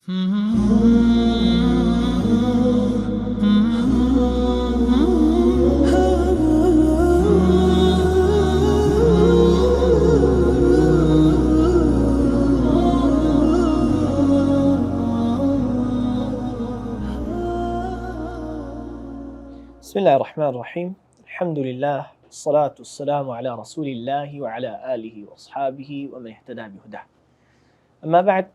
بسم الله الرحمن الرحيم. الحمد لله والصلاة والسلام على رسول الله وعلى آله وأصحابه ومن اهتدى بهداه. أما بعد،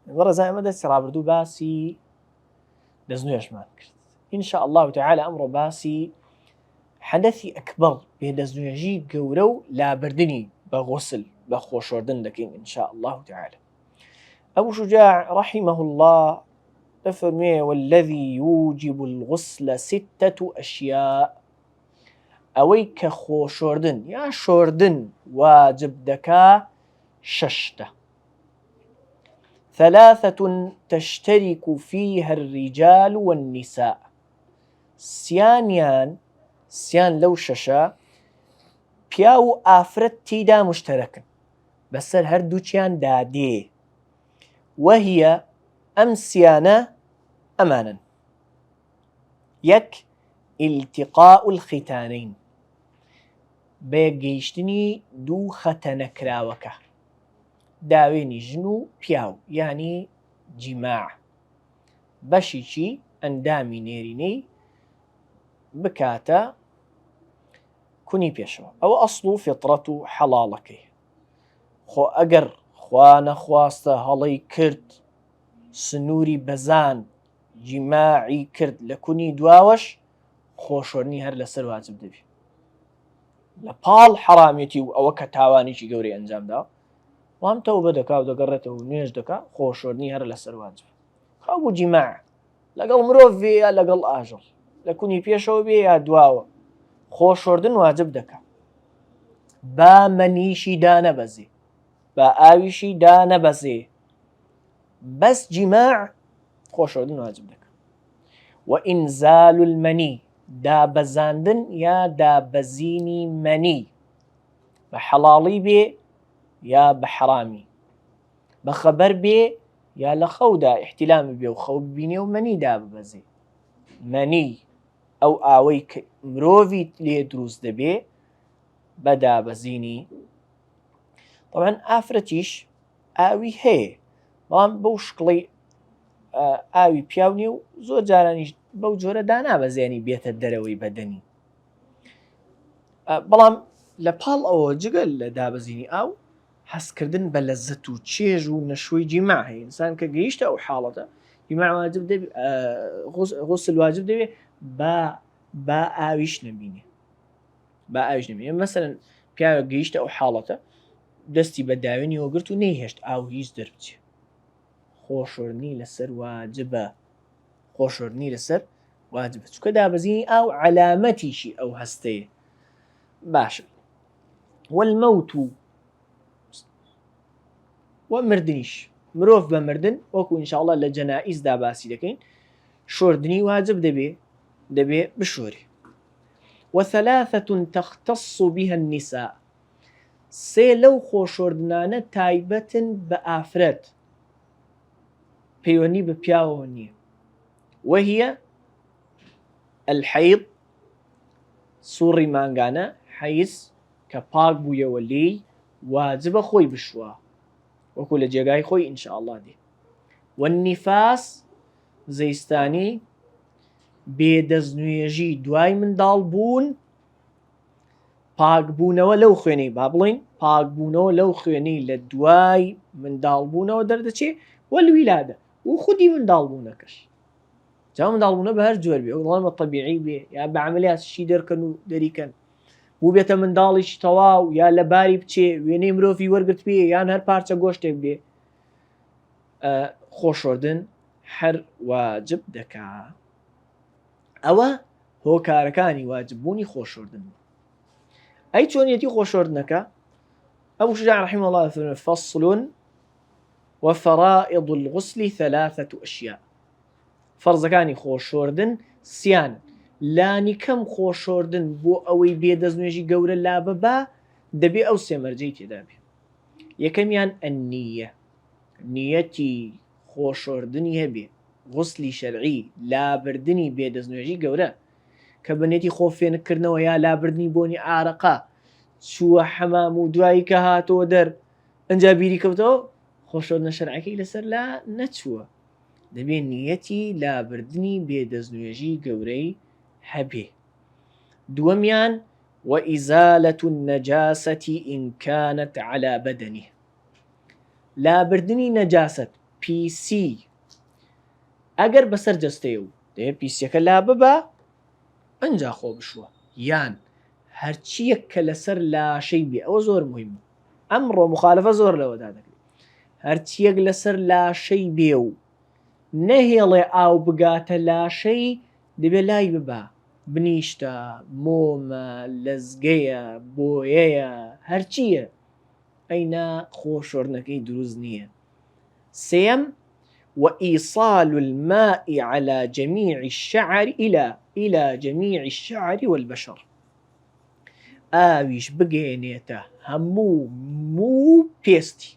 مرة زي ما دست رابردو باسي دزنويشمان كرت إن شاء الله تعالى أمر باسي حدثي أكبر بهدزنويجي قورو لا بردني بغسل بخوشوردن لكن إن شاء الله تعالى. أبو شجاع رحمه الله تفرمي: والذي يوجب الغسل 6 أشياء. أويك خوشوردن يا شوردن واجب دكا 6. 3 تشترك فيها الرجال والنساء. سيان لو 6 بياو آفرت تيدا مشتركن بسر هردوچيان دادي، وهي أمسيانا أمانا. 1 التقاء الختانين، بيجيشتني 2 ختنكراوكا، داويني جنو بياو يعني جماع بشيشي اندامي نيريني بكاتا كوني بيشو او اصلو فطرة حلالكي. خو اگر خوانا خواسته هلي كرد سنوري بزان جماعي كرد لكوني دواوش خوشورني هر لسر واجب دبي لپال حراميتي او كتاواني شي قوري انجام دا وام توبه دكا ودقرته ونيج دكا خوشورني هر لسر واجب. خو جماع لقل مروفي لقل آجل لكوني بيشو بي يا دواوة خوشوردن واجب دكا. با منيشي دا نبزي با آويشي دا نبزي بس جماع خوشوردن واجب دكا. وإنزال المني، دا بزاندن يا دا بزيني مني بحلالي بي يا بحرامي، بخبر بي يا لخودا احتلام بي وخو بيني ومني دا ببزي. مني او آويك مروفي ليه دروز دبي بدا بزيني. طبعا آفرتيش آوي هي بلان بوشكلي آوي بياوني وزور جارانيش بو جورة دانا بزيني بيت الدروي بدني. بلان لپال او جگل لدا بزيني او حس كردن بلزت و چێژ و نەشوەی جیماع هەیە. ئینسان کە گەیشتە ئەو حاڵەتە جیماع واجب دەبێ، غوسل واجب دەبێ با ئاویش نەبینێ. مەسەلەن پیاوێک گەیشتە ئەو حاڵەتە دەستی بە داوێنی وەگرت و نەیهێشت ئاو هیچ دەربچێ، خۆشۆرنی لەسەر واجبە. خۆشۆرنی لەسەر واجبە چونکە دابەزینی ئاو علامەتیشی ئەو هەستەیە. باشە. والمەوت ومردنيش، مروف بمردن وكو إن شاء الله لجنائز دا باسي لكين شوردني واجب دبي بشوري. 3 تختص بها النساء. 3 لو خوشوردنانه تايبتن بآفرت بيوني ببياوني، وهي الحيض، سوري مانغانا حيز كباق بويا ولي واجب خوي بشوا وكل جاي خوي إن شاء الله دي. والنفاس زيستاني بيدزنويجي دواي من دالبون باق بونو لو خويني بابلين باق بونو لو خويني لدواي من دالبونو دردشي والولادة وخدي من دالبونكش جاو من دالبونو بهر جور بي والله الطبيعي بي يا بعمليات شي دركن دريكن بو بيته من داڵیش تەواو یا لە باری بچێ وێنەی مرۆڤی وەرگرت پێ یان هەر پارچە گۆشتێک بێ خۆشۆردن هەر واجب دەکا. ئەوە هۆکارەکانی واجببوونی خۆشۆردن. ئەی چۆنیەتی خۆشۆردنەکە؟ ئەبو شجاع رحمه الله فرمي: فصل وفرائض الغسل 3 أشياء. فەرزەکانی خۆشۆردن 3 لانی کەم خۆشۆردن بۆ ئەوەی بێدەستنوێژی گەورە لا ببا دەبێ ئەو 3 مەرجەی تێدا بێ. یەکەمیان ئەنیە، نیەتی خۆشۆردنی هەبێ غوسلی شەرعی لابردنی بێدەستنوێژی گەورە کە بەنێتی خۆفێنکردنەوە یا لابردنی بۆنی ئارەقا چووە حەمام و دوایی کە هاتەوە دەر ئەنجا بیری کەوتەوە خۆشۆردنە شەرعەکەی لەسەر لا نەچووە دەبێت نیەتی لابردنی بێدەستنوێژی گەورەی هەبێ. دووەمیان وإزالة النجاسة إن كانت على بدنه لابردنی نەجاست پیسی ئەگەر بەسەر جەستەیە و دەیە پیسەکە لا ببە ئەنجا خۆ بشوە یان هەرچیەک کە لەسەر لاشەی بێ ئەوە زۆر مهمە ئەمڕۆ مخالفە زۆر لەوەدا دەکرێت هەرچیەک لەسەر لاشەی بێ و نەهێڵێ ئاو بگاتە لاشەی دەبێت لای ببە بنیشتە مۆمە لەزگەیە بۆیەیە هەرچیە ئەینا خۆشۆردنەکەی دروست نییە. سێم وإيصال الماء على جميع الشعر إلى جميع الشعر والبشر ئاویش بگەێنێتە هەموو پێستی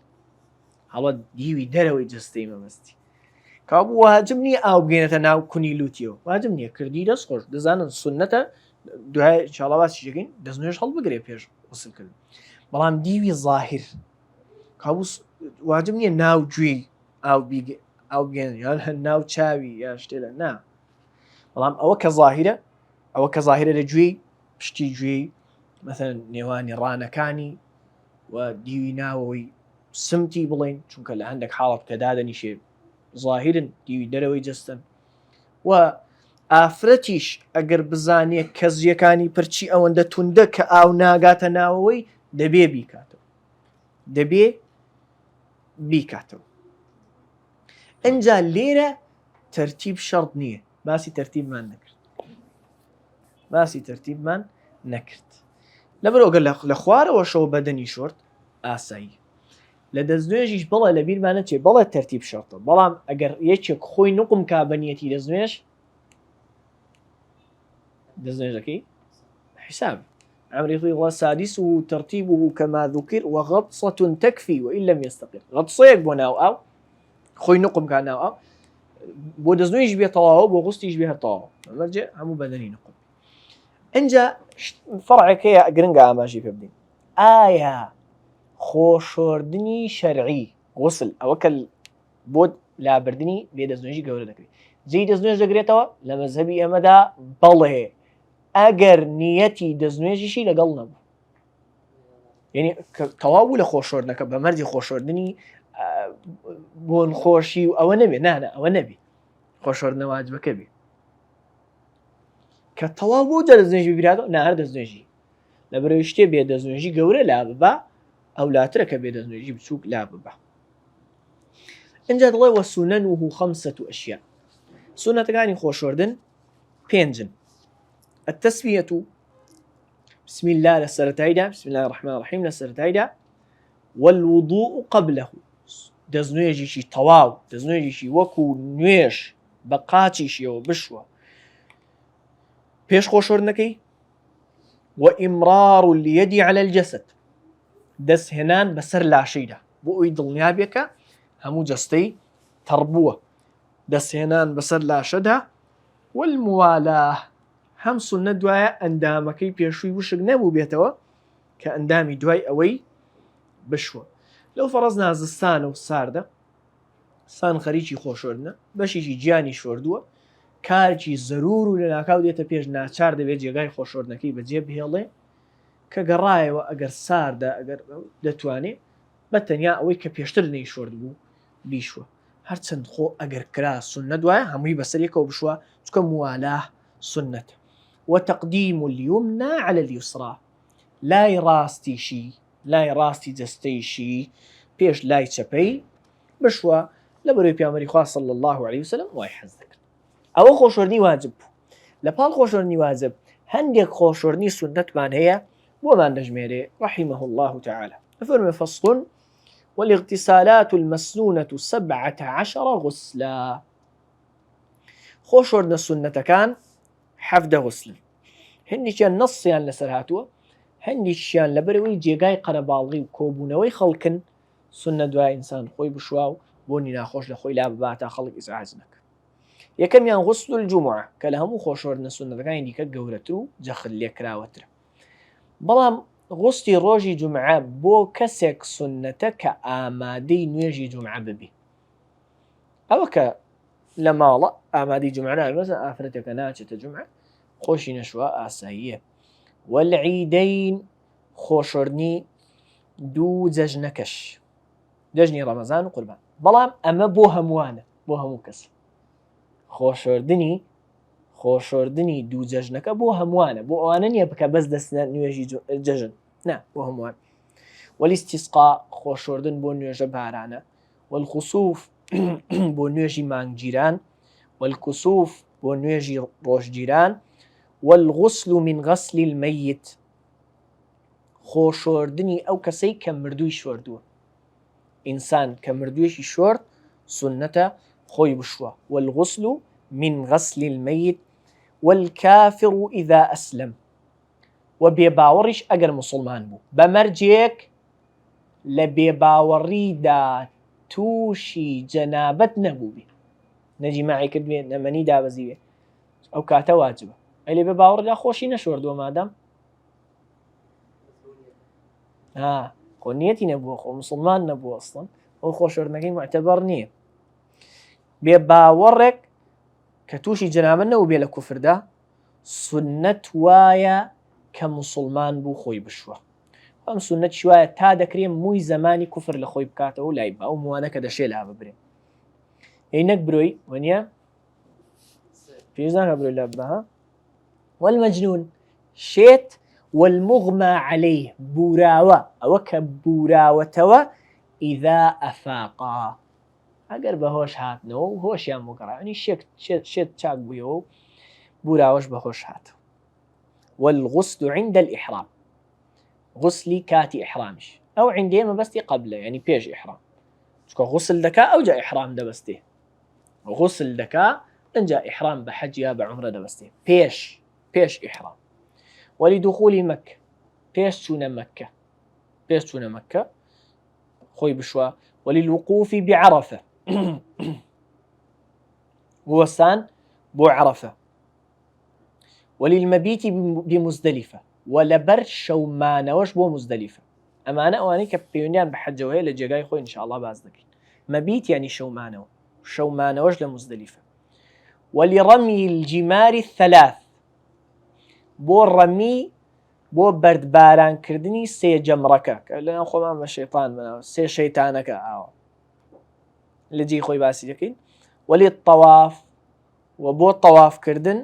هەڵە دیوی دەرەوەی جستەی مەمەستی کابوو واجب نییە ئاو بگەێنێتە ناو کونی لوتیەوە واجب نییە کردی دەست خۆش دەزانن سونەتە دوای ئینشاڵڵا باسی دەکەین دەستنوێژ هەڵبگرێ پێش غوسڵکردن بەڵام دیوی ظاهر کابوو واجب نییە ناو گوێی ئاو بگەێن یان ناو چاوی یا شتێلە نا بەڵام ئەوە کە ظاهرە لە گوێی پشتی گوێی مثلا نێوانی ڕانەکانی و دیوی ناوەوەی سمتی بڵێن چونکە لە هەندێک حاڵەت کە دادەنیشێ ظاهرن دیوی دەرەوەی جستن و ئافرەتیش ئەگەر بزانێت کەزیەکانی پرچی ئەوەندە توندە کە ئاو ناگاتە ناوەوەی دەبێ بیکاتەوە ئەنجا لێرە تەرتیب شەرط نییە باسی تەرتیبمان نەکرد لەبەر ئەگەر لە خوارەوە شەو بەدەنی شۆرت ئاسایی لە دەستنوێژیش بڵێ لە بیرمانە چێ بەڵێ تەرتیب شەرتە بەڵام ئەگەر یەکێک خۆی نوقم کا بەنیەتی دەستنوێژەکەی حساب عمري سادسه ترتيبه كما ذكر وغطسة تكفي وإن لم يستقر غطسيك بو ناو أو خوي نقم كان ناو أو بو دزنويش بيه طواو بو غستيش بيه طواو مرجع همو بدني نقم انجا فرعك يا قرنقا ماشي في بدين آية خوشوردني شرعي غسل أوكل بود لا بردني بيه دزنويش قولة دكري زي دزنويش دكريتوا لمذهبي أمدا بله ئەگەر نیەتی دەستنوێژیشی لەگەڵ نەبوو یعنی تەواو لە خۆشۆردنەکە بە مەرجی خۆشۆردنی بۆن خۆشی و ئەوە نەبێ نانە ئەوە نەبی خۆشۆردنە واجبەکە بێ کە تەواو بۆ دەستنوێژی بیراتەوە نهار دەستنوێژی لە بەرەوەی شتێ بێ دەستنوێژی گەورە لا ببە ئەولاترە کە بێ دەستنوێژی بچووک لا ببە ئەنجا دەڵێ وەسونەنه خەمسەة ئەشیاء سونەتەکانی خۆشۆردن پێنجن التسمية بسم الله للسرتايدا بسم الله الرحمن الرحيم للسرتايدا والوضوء قبله دزنويجي شي طواو دزنويجي شي وكو نويش بقاتي شي وبشوة بيش خوشورنكي وإمرار اليد على الجسد دس هنان بسر لا شيدا بو يدل نيابيكا همو جستي تربوة دس هنان بسر لا شدها والموالاة هم سنة دوایە ئەندامەکەی پێشووی وشک نەبوو بێتەوە کە ئەندامی دوای ئەوەی بشوە لەو فەڕەز نازستانە و ساردە سان خەریکی خۆشۆردنە بەشێکی گیانی شۆردووە کارێکی زەرور و لە ناکاو دێتە پێش ناچار دەبێت جێگای خۆشۆردنەکەی بەجێ بهێڵێ کە گەڕایەوە ئەگەر ساردە ئەگەر دەتوانێت بە تەنیا ئەوەی کە پێشتر نەی شۆرد بوو بیشوە هەرچەند خۆ ئەگەر کرا سنە دوایە هەمووی بەسەر یەکەوە بشوە چکە موالاه سنة وتقديم اليمنى على اليسرى لاي راستي جستيشي بيش لاي چپي بشوا لبروي پیامبری خوا صلى الله عليه وسلم واي حزك او خوشورني واجب لپال خوشورني واجب هنديك خوشورني سنة من هي وما نجميري رحمه الله تعالى ففرم فصل والاغتسالات المسنونة 17 غسلا خوشورنا سنة كان حفظ غسل هەندێکیان نەسیان لەسەر هاتووە هەندێکیان لەبەرەوەی جێگای قەرەباڵغی و کۆبوونەوەی خەڵکن سنە دوای ئینسان خۆی بشوا و بۆنی ناخۆش لە خۆی لا بباتە خەڵک ئیزعاج نەکە. یەکەمیان غوسل الجومعە کە لە هەموو خۆشەوەردنە سونەتەکانی دیکە گەورەتر و جەخت لێکراوەترە. بەڵام غوستی ڕۆژی جومعە بۆ کەسێک سونەتە کە ئامادەی نوێژی جومعە ببێ. ئەوە کە لە ماڵە ئامادەی جومعە نابێ، مەسەڵەن ئافرەتێکە ناچێتە جومعە خۆشی نەشوە ئاساییە. والعیدەین خۆشەوردنی دوو جەژنەکەش، جەژنی ڕەمەزان و قوربان. بەڵام ئەمە بۆ هەمووانە، بۆ هەموو کەس. خۆشەوردنی دوو جەژنەکە بۆ هەمووانە، بۆ ئەوانە نییە بکە بەس دەستنە نوێژی جەژن، نا بۆ هەمووان. والاستسقا خۆشەوردن بۆ نوێژە بارانە، والخسوف بۆ نوێژی مانگگیران، والكسوف بۆ نوێژی ڕۆژگیران، والغسل من غسل الميت خۆشەوردنی ئەو کەسەی کە مردووی شۆردووە. ئینسان کە مردوویەکی شۆرد سنەتە خۆی بشووە. والغسل من غسل الميت والكافر إذا أسلم وبێباوەڕیش ئەگەر مسلمان بوو بەمەرجێک لە بێباوەڕیدا تووشی جەنابەت نەبوو بێ، نەجیماعی کردوێ نەمەنی دابەزیوێ، ئەو کاتە واجبە. ئەی لێ بێباوەڕدا خۆشی نەشۆردووە مادام خۆ نیەتی نەبووە، خۆ مسلمان نەبووە، ئەسڵەن ئەو خۆشەوردنەکەی معتەبەر نییە. بێباوەڕێک کە تووشی جەنابەت نەبوو بێ لە کوفردا سنەت وایە کە مسلمان بوو خۆی بشووە. ئەم سنەت وایە تا دەکرێ مووی زەمانی کوفر لە خۆی بکاتەوە و لای بە ئەو موانە کە دەشێ لا ببرێ. یەینەک برۆی وەنیە پێویست ناکە برۆی لا ببە. والمەجنون شێت، والمغمى عليه بوراوە، ئەوە کە بوراوەتەوە ئیذا ئەفاقا ئەگەر بەهۆش هاتنەوە و هۆشیان بۆ گەڕانی شێت چاک بوویەوە و بوراوەش بەهۆش هاتەوە. والغسل عند الإحرام غسلی کاتی ئیحرامیش، ئەو عندێ مەبەستی قبلە یعنی پێش ئیحرام، چکە غسل دەکا ئەوجا ئیحرام دەبەستێ، غسل دەکا ئەنجا ئیحرام بە حەج یا بە عومرە دەبەستێ پێش ئیحرام. ولدخول مەکە پێش چوونە مەکە خۆی بشوە. وللوقوف بعرفة وەسان بۆ عرفە. وللمبيت بمزدلفة ولەبەر شەومانەوەش بۆ مزدلفە. ئەمانە ئەوانەی کە پەیوەندیان بە حەجەوەیە لە جێگای خۆی ئینشاءالله باز دەکەین. مەبیت یعنی شەومانەوەش لە مزدلفە. ولرمي الجمار الثلاث بۆ ڕەمی بۆ بەردبارانکردنی سێ جەمڕەکە کە لەناو خۆمان بە شەیطان بناوە سێ شەیتانەکە ئاوە لە جێی خۆی باسی دەکەین. وللطواف و بۆ تەوافکردن.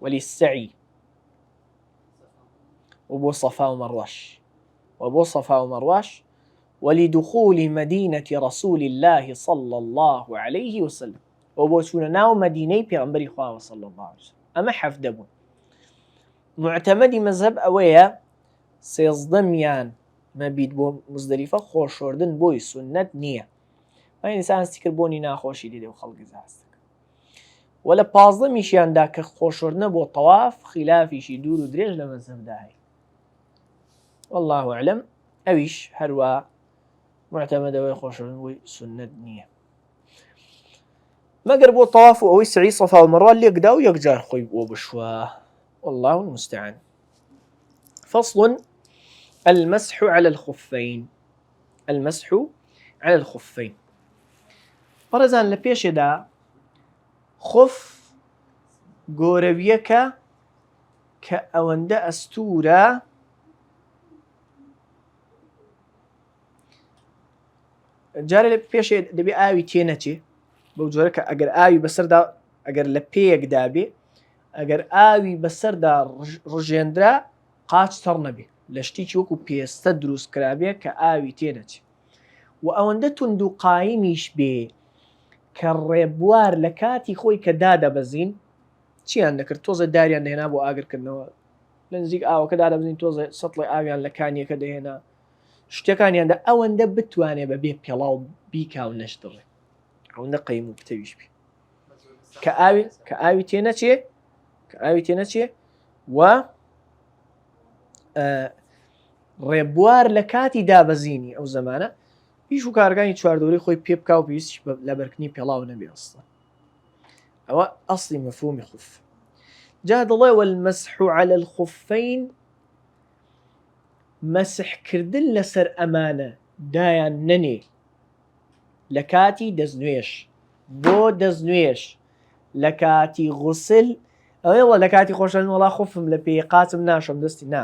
وللسعي وبو صفا ومروش. ولدخول مدينة رسول الله صلى الله عليه وسلم وبو چونە ناو مدینەی پێغەمبەری خوا صلى الله عليه وسلم. ئەمە حەفدە بوون. معتەمەدی مەذهب ئەوەیە سێزدەمیان مەبیت بۆ مزدەلیفە خۆشەوردن بۆی سنەت نییە. ئینسان هەستی کرد بۆنی ناخۆشی دیدێ و خەڵکی زاست. و لە 15میشیاندا کە خۆشەوردنە بۆ تەواف خلافیشی دوور و درێژ لە مەذهبدا هەیە. والله أعلم ئەویش هەروە معتەمەدەوەی خۆشەوردن بۆی سنەت نییە مەگەر بۆ تەواف و ئەوەی سعی سەفا و مەروە لێکدا و یەکجار خۆی بۆ بشوە. والله المستعان. فصل المسح على الخفين. بەڕێزان لە پێشێدا خف گۆرەویەکە کە ئەوەندە ئەستورە جارێ لە پێشێ دەبێ ئاوی تێنەچێ بەو جۆرە کە ئەگەر ئاوی بەسەردا ئەگەر لە پێیەکدا بێ ئەگەر ئاوی بەسەردا ڕژێندرا قاچ تەڕ نەبێ لە شتێکی وەکو پێستە دروست کرابێ کە ئاوی تێنەچێ و ئەوەندە توند و قایمیش بێ کە ڕێبوار لە کاتی خۆی کە دادەبەزین چیان دەکرد تۆزە داریان دەهێنا بۆ ئاگرکردنەوە لە نزیک ئاوەکە دادەبزین تۆزە سەتڵی ئاویان لە کانیەکە دەهێنا شتەکانیاندا ئەوەندە بتوانێ بەبێ پێڵاو بیکا و نەشتڕێ ئەوەندە قەیم و پتەویش بێ کە ئاوی تێنەچێ و ڕێبوار لە کاتی دابەزینی ئەو زەمانە هیچ و کارەکانی چواردەوری خۆی پێ بکا و پێویستی لە بەرکنی پێڵاو نەبێ ئەسڵا ئەوە ئەسڵی مەفهومی خوف. جا دەڵێ والمەسح على الخفین مەسحکردن لەسەر ئەمانە دایان نەنێ لە کاتی دەستنوێش بۆ دەستنوێش لە کاتی غوسل ئەوێڵە لە کاتی خۆشەویستن وەڵا خوفم لە پێی قاچم ناشۆم دەستی نا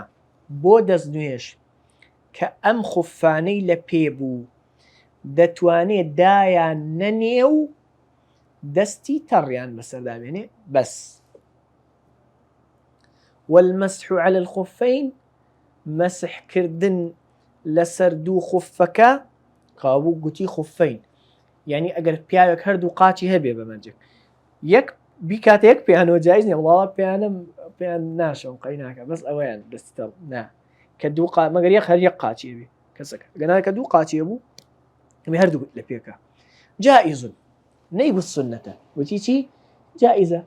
بۆ دەستنوێش کە ئەم خوفانەی لە پێ بوو دەتوانێت دایان نەنێ و دەستی تەڕیان بەسەردامێنێ بەس. والمەسح على الخفین مەسحکردن لەسەر دوو خوفەکە قابوو گوتی خوفین یعنی ئەگەر پیاوێک هەردوو قاچی هەبێ بەمەنجێک یەک بیکاتە یەک پیانەوە جایز نیە وڵاوە پێیان ناشەم قەی ناکە بەس ئەوەیان دەستی تەڕ نا کە دوو مەگەر یەک هەر یەک قاچی هەبێ کەسەکە گەنا کە دوو قاچی هەبوو ئەمێ هەردوو لە پێکە جائزون نەیگوت سنەتە وتی چی جائزە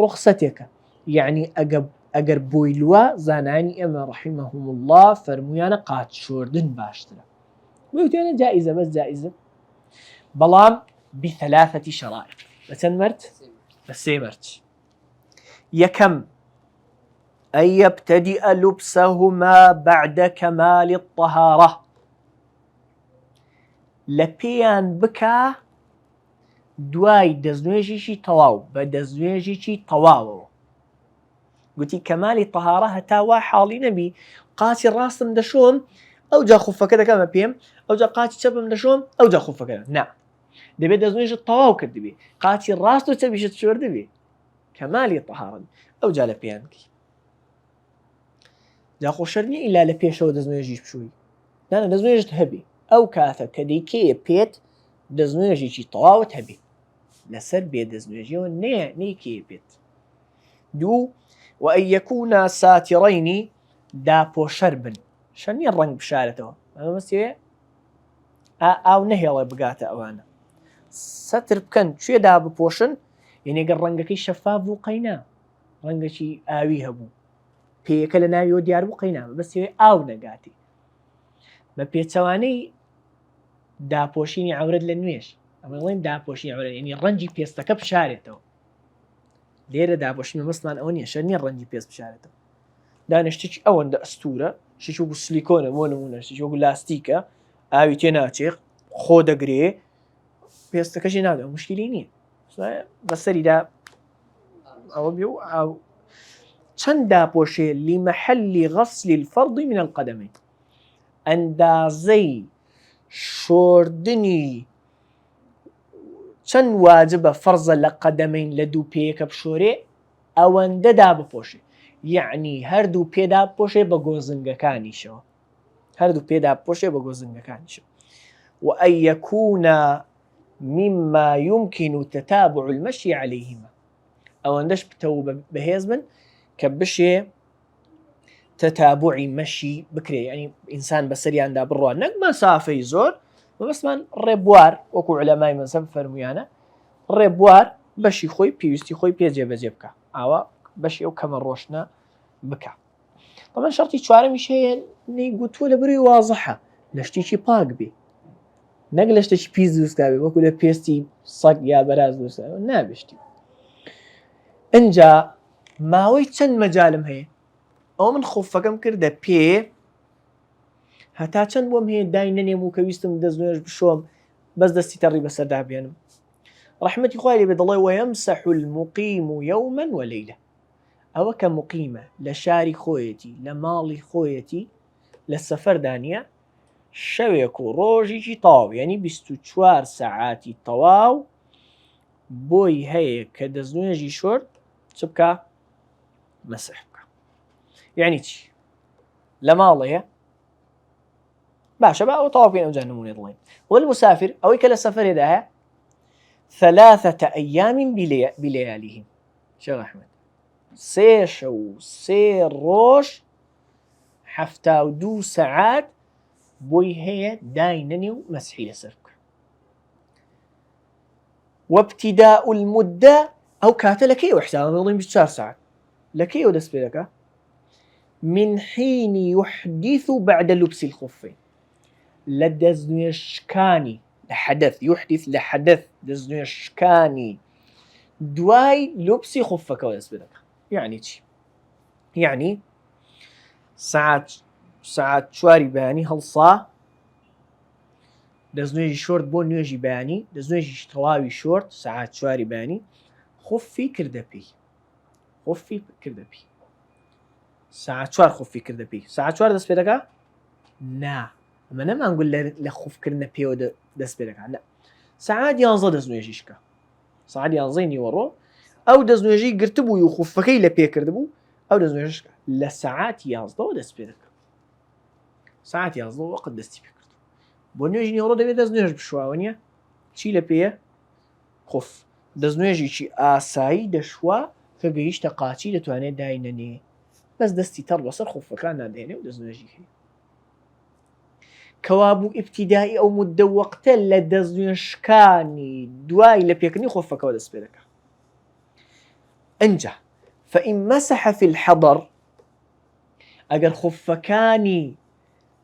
ڕوخسەتێکە یعنی ئەگەر بۆی لووە زانانی ئێمە ڕەحیمەهم الله فەرمویانە قاچ شۆردن باشترە وتیانە جائزە بەس جائزە بەڵام بثلاثة شرائط بچەند مەرج بە سێ مەرج. یەکەم أن يبتدئ لبسهما بعد كمال الطهارة لپیان بکا دوای دەستنوێژیشی تەواو بە دەستنوێژێکی تەواوەوە گوتی کەمالی تەهارە هەتا وا حاڵی نەبی قاچی ڕاستم دەشۆم ئەو جا خوفەکە دەکەمە پێم ئەو جا قاچی چەپم دەشۆم ئەو جا خوفەکە نا دەبێت دەستنوێژت تەواو کردبێ قاچی ڕاست و چەپیشت شۆردبێ کەمالی تەهارە ئەو جا لە پێیان بکەی جا خۆشەر نیە ئیلا لە پێشەوە دەستنوێژیش بشووی نانە دەستنوێژت هەبێ ئەو کاتە کە دەیکەیە پێت دەستنوێژێکی تەواوت هەبێ لەسەر بێ دەستنوێژیەوە نەیکەیە پێت. دوو وأن يكونا ساترين داپۆشەر بن شەر نیە ڕەنگ بشارێتەوە ئەمە مەسێ ئاو نەهێڵێ بگاتە ئەوانە سەتر بکەن کوێ دا بپۆشن یعنی ئەگەر ڕەنگەکەی شەفاف بوو قەینا ڕەنگەکی ئاوی هەبوو پێیەکە لە ناویەوە دیار بوو قەینا بەسێ ئاو نەگاتی بە پێچەوانەی داپۆشینی عەورەت لە نوێژ ئەمە دەڵێن داپۆشینی عەورەت یعنی ڕەنگی پێستەکە بشارێتەوە لێرە داپۆشینی مەسڵمان ئەوە نییە شەر نیە ڕەنگی پێست بشارێتەوە دانیشتێکی ئەوەندە ئەستورە شیش وەکو سلیکۆنە بۆ نمونە شیش وەکو لاستیکە ئاوی تێ ناچێ خۆ دەگرێ پێستەکەشی نادەوە مشکلی نییە بەسەریدا ئەوە بێ و ئاو چەند داپۆشێ لمەحەلی غەسلی الفەرض من القەدەمەین ئەندازەی شۆردنی چەند واجبە فەرزە لە قەدەمەین لە دوو پێیەکە بشۆرێ ئەوەندە دابپۆشێ یعنی هەردوو پێدا بپۆشێ بە گۆزنگەکانیشەوە هەردوو پێدا بپۆشێ بە گۆزنگەکانیشەوە. وأن يكون مما يمكن تتابع المشي عليهما ئەوەندەش بتەوە بەهێز بن کە بشێ تەتابعی مەشی بکرێ ینی ئینسان بەسەریاندا بڕوان نەک مەسافەی زۆر بەسمان ڕێبوار وەکو عولەمای مەزهەب فەرمویانە ڕێبوار بەشی خۆی پێویستی خۆی پێجێبەجێ بکە ئاوا بەشی ئەو کەمە ڕۆشنە بکە. بەڵام شەرتی چوارەمیش هەیە نەیگوتووە لە بروی وازەحە لە شتێکی پاک بێ نەک لە شتێکی پیس دروستکا بێ وەکو لە پێستی سەگ یا بەراز دروستکا نابشتی. ئەنجا ماوەی چەند مەجالم هەیە ئەو من خوفەکەم کردە پێ هەتا چەند بۆم هەیە دای نەنێم و کە ویستم دەستنوێژ بشۆم بەس دەستی تەڕی بەسەردا بێنم ڕەحمەتی خوای لێ بێ دەڵێ وەیەمسەح الموقیم یوما وەلەیلە ئەوە کە موقیمە لە شاری خۆیەتی لە ماڵی خۆیەتی لە سەفەردانیە شەوێک و ڕۆژێکی تەواو یعنی 24 سەعاتی تەواو بۆی هەیە کە دەستنوێژی شۆرد چ بکە مەسح بکە یعنی چی لە ماڵەیە باشە بە ئەو تەواو بکەین ئەوجا نمونێ دڵێن والمسافر ئەوەی کە لە سەفەرێدا هەیە 3 أيام بلياليهم شيخ أحمد 3 شەو 3 ڕۆژ 72 سەعات بۆی هەیە دای نەنێ و مەسحی لەسەر بکە. وابتداء المدة ئەو کاتە لەکەیەوە حسابە بڵێن 24 ساعت لەکەیەوە دەست پێ دەکا من حين يحدث بعد لبس الخفين لە دەستنوێژەکانی لە حەدەث یحدث لە حەدەث دەستنوێژەکانی دوای لوبسی خوفەکەەوە دەست پێ دەکات. یعنی چی؟ یعنی سعات 4 بەیانی هەڵسا دەستنوێژی شۆرت بۆ نوێژی بەیانی دەستنوێژی تەواوی شۆرت سعات 4 بەیانی خوفی کردەپی ساعت 4 خوفی کردەپی ساعت 4 دەست پێ دەکات؟ نا ئەمە نەمانگوت لە خوفکردنە پێوە دەست پێ دەکات. نا ساعت 11 دەستنوێژیشکە ساعت 11 نیوەڕۆ ئەو دەستنوێژی گرتبووی و خوفەکەی لە پێ کردبوو ئەو دەستنوێژشکە لە ساعت 11 دەست پێ دەکات. ساعت 11 وەقت دەستی پێ کرد بۆ نوێژی نیوەڕۆ دەبێت دەستنوێژ بشواوە نیە چی لە پێیە؟ خوف. دەستنوێژێکی ئاسایی دەشوا کە گەیشتە قاچی دەتوانێت داینەنێ بەس دەستی تەڕ بەسەر خوفەکان نادێنێ و دەستنوێژی هەیە. کەوابوو ئیبتیدایی ئەو مدە وەقتە لە دەستنوێژەکانی دوای لە پێکردنی خۆفەکەەوە دەست پێ دەکات. ئەنجا فإن مسح في الحضر ئەگەر خوفەکانی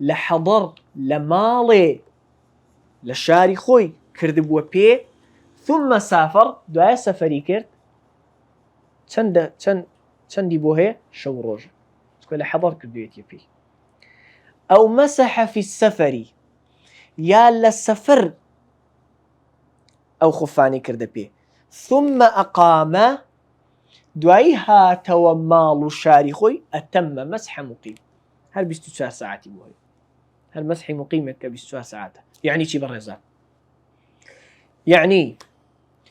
لە حەضەر لە ماڵێ لە شاری خۆی کردبووە پێ ثم سافر دوایە سەفەری کرد چەندی بۆ هەیە شەو ڕۆژە چکە لە حەضەر کردوێتیە پێی. ئەو مسح في السفر یا لە سەفەر ئەو خوفانی کردە پێ ثم ئەقامە دوایی هاتەوە ماڵ و شاری خۆی ئەتەممە مەسح مقیم هەر 24 ساعتی بۆ هەیە هەر مەسحی مقیمێک کە 24 ساعتە. یعنی چی بەڕێزان؟ یعنی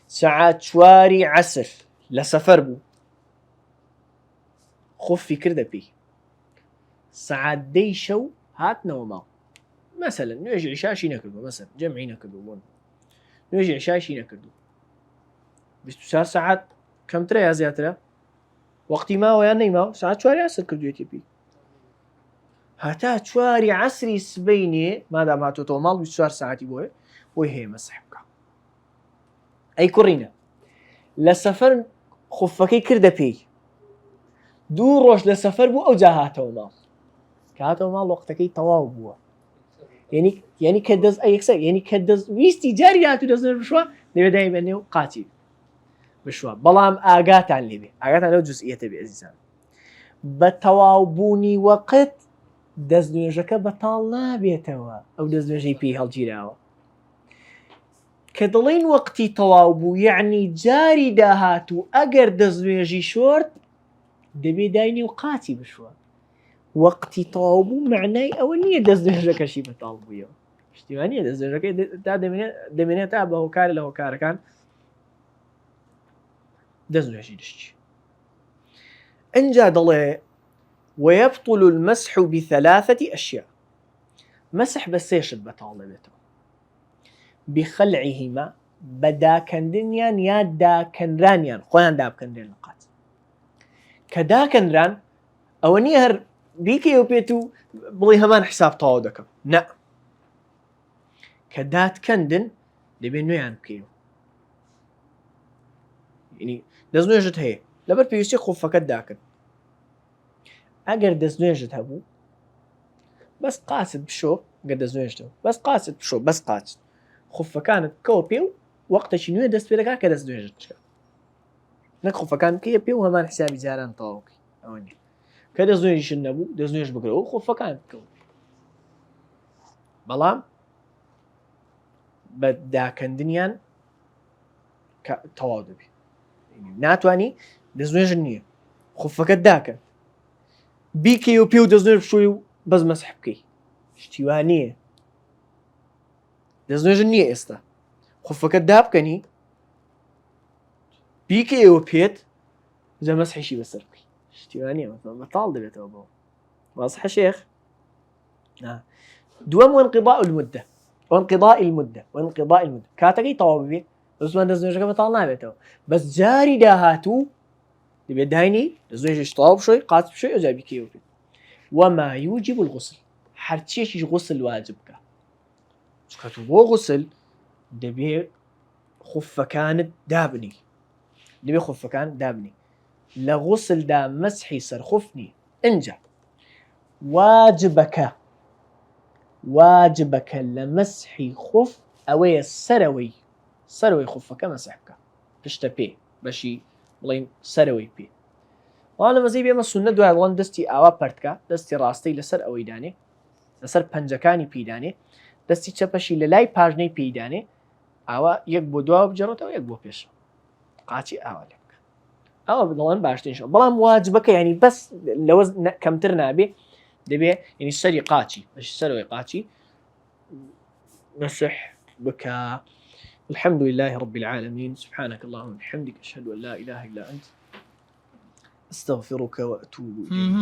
ساعت 4 عەسر لە سەفەر بوو خوفی کردە پێی ساعت 10 شەو هاتنەوە ماڵ مەسەلەن نوێژی عیشاشی نەکردو مەسەلەن جەمعی نەکردو بۆن نوێژی عیشاشی نەکردو 24 ساعت کەمترە یا زیاترە وەقتی ماوە یان نەیماوە ساعت 4 عەسر کردوێتی پێی هەتا 4 عەسری سبەینێ مادام هاتۆتەوە ماڵ 24 ساعتی بۆیە بۆی هەیە مەسح بکە. ئەی کوڕینە لە سەفەر خوفەکەی کردە پێی 2 ڕۆژ لە سەفەر بوو ئەو جا هاتەوە ماڵ کە هاتەوە ماڵ وەقتەکەی تەواو بووە یعنی کە دەست ئەیەکسەر یعنی کە دەست ویستی جاری هاتوو دەستنوێژ بشوە دەبێت دایبێنێ و قاچی بشوە. بەڵام ئاگاتان لێبێ ئاگاتان لەو جزئیەتە بێ ئەزیزان بە تەواوبوونی وەقت دەستنوێژەکە بەتاڵ نابێتەوە ئەو دەستنوێژەی پێی هەڵگیراوە کە دەڵێن وەقتی تەواو بوو یعنی جاری داهاتوو ئەگەر دەستنوێژی شۆرت دەبێت داینی و قاچی بشوە. وەقتی تەواو بوو معنای ئەوە نییە دەستنوێژەکەشی بەتاڵ بوویەوە پشتیوانیە دەستنوێژەکەی تا دەمێنێت تا بە هۆکار لە هۆکارەکان دەستنوێژی دشتی. ئەنجا دەڵێ ويبطل المسح بثلاثة أشياء مسح بسيشت بطال بيته بخلعهما بداكندنيان يا داكنرانيان خوان دابكندين لقات كداكنران أو نيهر بيكي وبيتو بلي همان حساب طاو دكم نا كدات كندن دبينو يان بكيو يعني دزنوجت هي لبر بيوسي خوفك داكن ئەگەر دەستنوێژت هەبوو بەس قاچت بشۆ گەر دەستنوێژتەوە بەس قاچت بشۆ بەس قاچت خوفەکانت کەوە پێ و وەقتێکی نوێ دەست پێ دەکات کە دەستنوێژت بکە نەک خوفەکان کەیە پێ و هەمان حسابی جاران تەواوکەی ئەوە نیە کە دەستنوێژیشت نەبوو دەستنوێژ بگرەوە خوفەکانت بکەوە بەڵام بە داکەندنیان تەواو دەبێت ناتوانی دەستنوێژت نییە خوفەکەت داکەن بیکەی و پێ و دەستنوێژ بشۆی و بەس مەسح بکەی شتیوانیە دەستنوێژت نییە ئێستا خوفەکەت دابکەنی بیکەیەوە پێت جا مەسحیشی بەسەر بکەی شتیوانیە بەتاڵ دەبێتەوە بەوە واضحە شێخ. دووەم وانقضاء المدة کاتەکەی تەواو ببێ بەسمان دەستنوێژەکە بەتاڵ نابێتەوە بەس جاری داهاتوو دەبێت داینی دەستنوێژش تەواو بشۆی قاچ بشۆی ئەوجا بیکەیەوە پێت. وما يوجب الغسل هەرچیەکیش غسل واجب بکە چکە تو بۆ غسل دەبێت خوفەکانت دابنی لە غسلدا مەسحی سەر خوف نییە. ئەنجا واجبەکە واجبەکە لە مەسحی خوف ئەوەیە سەرەوەی خوفەکە مەسح بکە پشتە پێ بەشی بڵین سەرەوەی پێ وان لە مەزەی بێمە سونە دوای بڵێن دەستی ئاوا پەرتکە دەستی ڕاستەی لەسەر ئەوەی دانێ لەسەر پەنجەکانی پیدانێ دەستی چەپەشی لە لای پاژنەی پیدانێ ئاوا یەک بۆ دوا بجێڕێتەوە یەک بۆ پێش قاچی ئاوا لێ بکە ئەوە بدەڵێن باشترینشەوە بەڵام واجبەکە ینی بەس لەوە کەمتر نابێ دەبێ ینی سەری قاچی بەشی سەرەوەی قاچی مسح بكى. الحمد لله رب العالمين سبحانك اللهم وبحمدك أشهد أن لا إله إلا أنت أستغفرك وأتوب إليك.